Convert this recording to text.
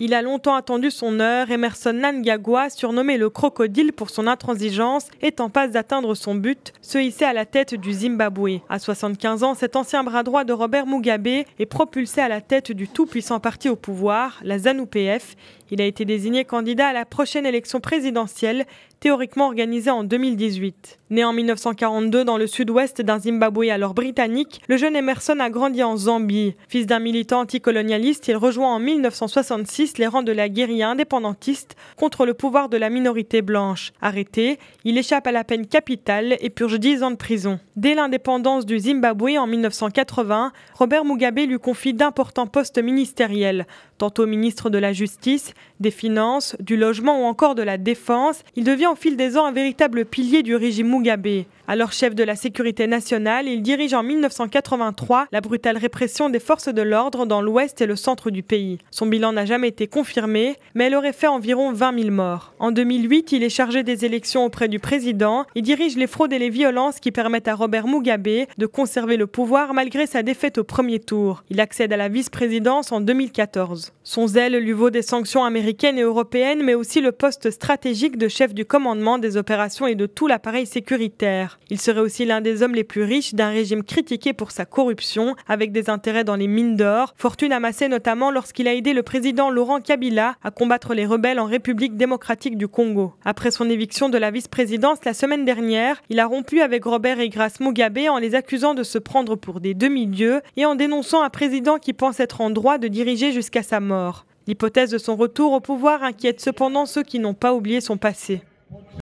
Il a longtemps attendu son heure. Emmerson Mnangagwa, surnommé le crocodile pour son intransigeance, est en passe d'atteindre son but, se hisser à la tête du Zimbabwe. À 75 ans, cet ancien bras droit de Robert Mugabe est propulsé à la tête du tout-puissant parti au pouvoir, la ZANU-PF. Il a été désigné candidat à la prochaine élection présidentielle, théoriquement organisée en 2018. Né en 1942 dans le sud-ouest d'un Zimbabwe alors britannique, le jeune Emmerson a grandi en Zambie. Fils d'un militant anticolonialiste, il rejoint en 1966 les rangs de la guérilla indépendantiste contre le pouvoir de la minorité blanche. Arrêté, il échappe à la peine capitale et purge 10 ans de prison. Dès l'indépendance du Zimbabwe en 1980, Robert Mugabe lui confie d'importants postes ministériels. Tantôt ministre de la Justice, des Finances, du Logement ou encore de la Défense, il devient au fil des ans un véritable pilier du régime Mugabe. Alors chef de la sécurité nationale, il dirige en 1983 la brutale répression des forces de l'ordre dans l'ouest et le centre du pays. Son bilan n'a jamais été confirmé, mais elle aurait fait environ 20 000 morts. En 2008, il est chargé des élections auprès du président et dirige les fraudes et les violences qui permettent à Robert Mugabe de conserver le pouvoir malgré sa défaite au premier tour. Il accède à la vice-présidence en 2014. Son zèle lui vaut des sanctions américaines et européennes, mais aussi le poste stratégique de chef du commandement des opérations et de tout l'appareil sécuritaire. Il serait aussi l'un des hommes les plus riches d'un régime critiqué pour sa corruption, avec des intérêts dans les mines d'or, fortune amassée notamment lorsqu'il a aidé le président Laurent Kabila à combattre les rebelles en République démocratique du Congo. Après son éviction de la vice-présidence la semaine dernière, il a rompu avec Robert et Grace Mugabe en les accusant de se prendre pour des demi-dieux et en dénonçant un président qui pense être en droit de diriger jusqu'à sa mort. L'hypothèse de son retour au pouvoir inquiète cependant ceux qui n'ont pas oublié son passé.